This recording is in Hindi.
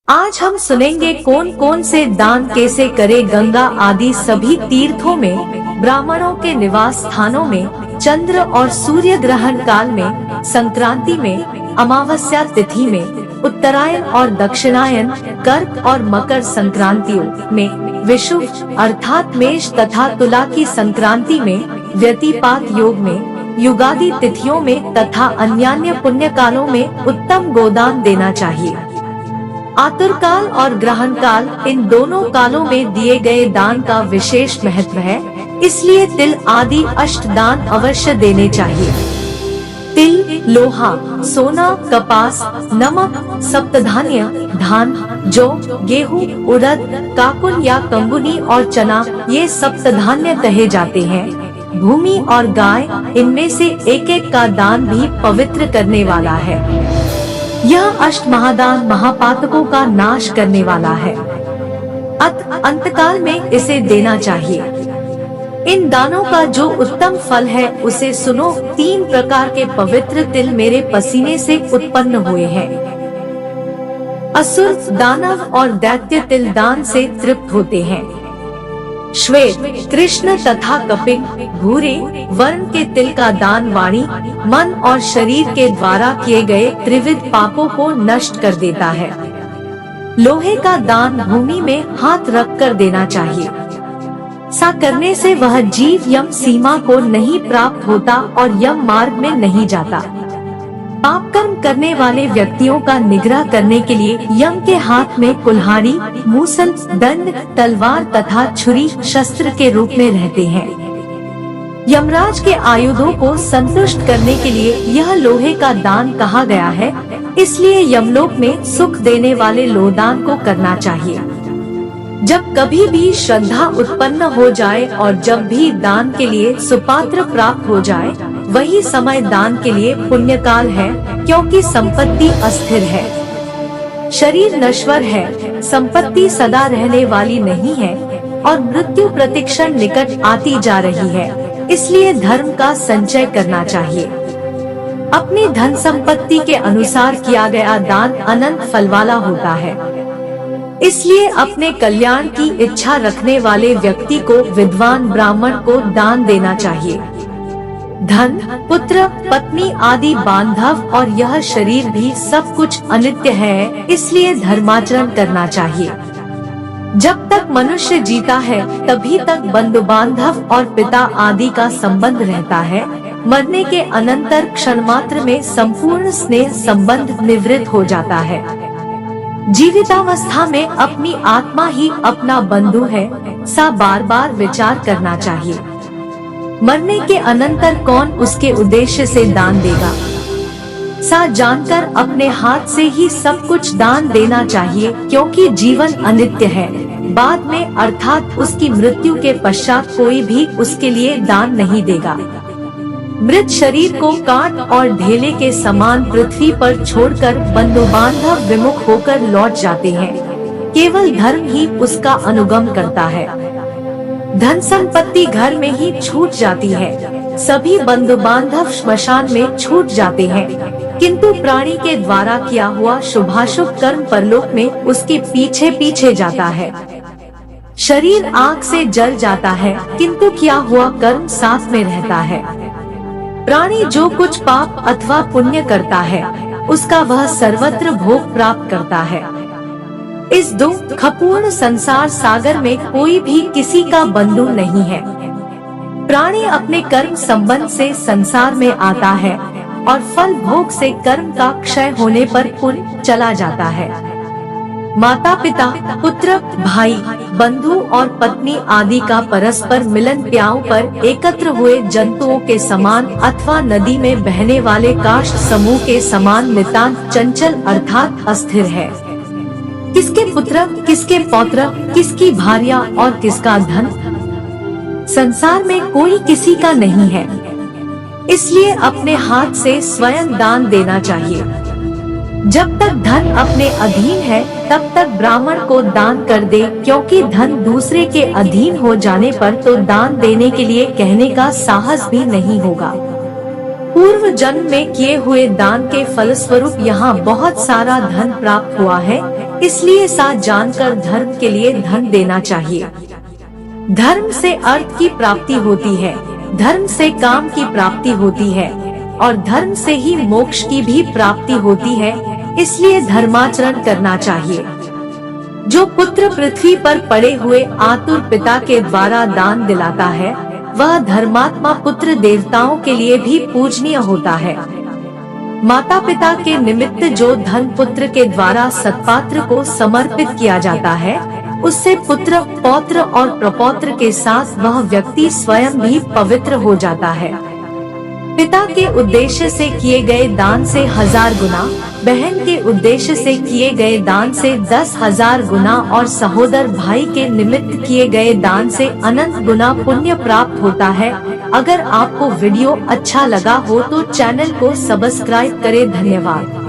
आज हम सुनेंगे कौन कौन से दान कैसे करे। गंगा आदि सभी तीर्थों में, ब्राह्मणों के निवास स्थानों में, चंद्र और सूर्य ग्रहण काल में, संक्रांति में, अमावस्या तिथि में, उत्तरायण और दक्षिणायन, कर्क और मकर संक्रांतियों में, विषुव अर्थात मेष तथा तुला की संक्रांति में, व्यतिपात योग में, युगादि तिथियों में तथा अन्यान्य पुण्य कालों में उत्तम गोदान देना चाहिए। आतुरकाल और ग्रहण काल, इन दोनों कालों में दिए गए दान का विशेष महत्व है, इसलिए तिल आदि अष्ट दान अवश्य देने चाहिए। तिल, लोहा, सोना, कपास, नमक, सप्तधान्य, धान, जौ, गेहूं, उड़द, काकुल या कंगुनी और चना, ये सप्तधान्य कहे जाते हैं। भूमि और गाय, इनमें से एक एक का दान भी पवित्र करने वाला है। यह अष्ट महादान महापातकों का नाश करने वाला है। अंतकाल में इसे देना चाहिए। इन दानों का जो उत्तम फल है उसे सुनो। 3 प्रकार के पवित्र तिल मेरे पसीने से उत्पन्न हुए हैं। असुर, दानव और दैत्य तिल दान से तृप्त होते हैं। श्वेत, कृष्ण तथा कपिल, भूरे वर्ण के तिल का दान वाणी, मन और शरीर के द्वारा किए गए त्रिविध पापों को नष्ट कर देता है। लोहे का दान भूमि में हाथ रख कर देना चाहिए। सा करने से वह जीव यम सीमा को नहीं प्राप्त होता और यम मार्ग में नहीं जाता। पाप कर्म करने वाले व्यक्तियों का निग्रह करने के लिए यम के हाथ में कुल्हाड़ी, मूसल, दंड, तलवार तथा छुरी शस्त्र के रूप में रहते हैं। यमराज के आयुधों को संतुष्ट करने के लिए यह लोहे का दान कहा गया है, इसलिए यमलोक में सुख देने वाले लोहदान को करना चाहिए। जब कभी भी श्रद्धा उत्पन्न हो जाए और जब भी दान के लिए सुपात्र प्राप्त हो जाए, वही समय दान के लिए पुण्य काल है, क्योंकि संपत्ति अस्थिर है, शरीर नश्वर है, संपत्ति सदा रहने वाली नहीं है और मृत्यु प्रतिक्षण निकट आती जा रही है। इसलिए धर्म का संचय करना चाहिए। अपनी धन संपत्ति के अनुसार किया गया दान अनंत फल वाला होता है। इसलिए अपने कल्याण की इच्छा रखने वाले व्यक्ति को विद्वान ब्राह्मण को दान देना चाहिए। धन, पुत्र, पत्नी आदि बांधव और यह शरीर भी सब कुछ अनित्य है, इसलिए धर्माचरण करना चाहिए। जब तक मनुष्य जीता है तभी तक बंधु बांधव और पिता आदि का संबंध रहता है। मरने के अनंतर क्षण मात्र में संपूर्ण स्नेह संबंध निवृत्त हो जाता है। जीवितावस्था में अपनी आत्मा ही अपना बंधु है, सा बार बार विचार करना चाहिए। मरने के अनंतर कौन उसके उद्देश्य से दान देगा, सा जानकर अपने हाथ से ही सब कुछ दान देना चाहिए, क्योंकि जीवन अनित्य है। बाद में अर्थात उसकी मृत्यु के पश्चात कोई भी उसके लिए दान नहीं देगा। मृत शरीर को काट और ढेले के समान पृथ्वी पर छोड़कर बंधु बांधव विमुख होकर लौट जाते हैं। केवल धर्म ही उसका अनुगम करता है। धन संपत्ति घर में ही छूट जाती है, सभी बंधु बांधव श्मशान में छूट जाते हैं, किंतु प्राणी के द्वारा किया हुआ शुभाशुभ कर्म परलोक में उसके पीछे पीछे जाता है। शरीर आग से जल जाता है, किंतु किया हुआ कर्म साथ में रहता है। प्राणी जो कुछ पाप अथवा पुण्य करता है, उसका वह सर्वत्र भोग प्राप्त करता है। इस दुखपूर्ण संसार सागर में कोई भी किसी का बंधु नहीं है। प्राणी अपने कर्म संबंध से संसार में आता है और फल भोग से कर्म का क्षय होने पर पुण्य चला जाता है। माता पिता, पुत्र, भाई, बंधु और पत्नी आदि का परस्पर मिलन प्याऊ पर एकत्र हुए जंतुओं के समान अथवा नदी में बहने वाले काष्ठ समूह के समान नितांत चंचल अर्थात अस्थिर है। किसके पुत्र, किसके पौत्र, किसकी भार्या और किसका धन, संसार में कोई किसी का नहीं है। इसलिए अपने हाथ से स्वयं दान देना चाहिए। जब तक धन अपने अधीन है तब तक ब्राह्मण को दान कर दे, क्योंकि धन दूसरे के अधीन हो जाने पर तो दान देने के लिए कहने का साहस भी नहीं होगा। पूर्व जन्म में किए हुए दान के फलस्वरूप यहाँ बहुत सारा धन प्राप्त हुआ है, इसलिए साथ जानकर धर्म के लिए धन देना चाहिए। धर्म से अर्थ की प्राप्ति होती है, धर्म से काम की प्राप्ति होती है और धर्म से ही मोक्ष की भी प्राप्ति होती है, इसलिए धर्माचरण करना चाहिए। जो पुत्र पृथ्वी पर पड़े हुए आतुर पिता के द्वारा दान दिलाता है, वह धर्मात्मा पुत्र देवताओं के लिए भी पूजनीय होता है। माता पिता के निमित्त जो धन पुत्र के द्वारा सत्पात्र को समर्पित किया जाता है, उससे पुत्र, पौत्र और प्रपौत्र के साथ वह व्यक्ति स्वयं भी पवित्र हो जाता है। पिता के उद्देश्य से किए गए दान से 1000 गुना, बहन के उद्देश्य से किए गए दान से 10,000 गुना और सहोदर भाई के निमित्त किए गए दान से अनंत गुना पुण्य प्राप्त होता है। अगर आपको वीडियो अच्छा लगा हो तो चैनल को सब्सक्राइब करें। धन्यवाद।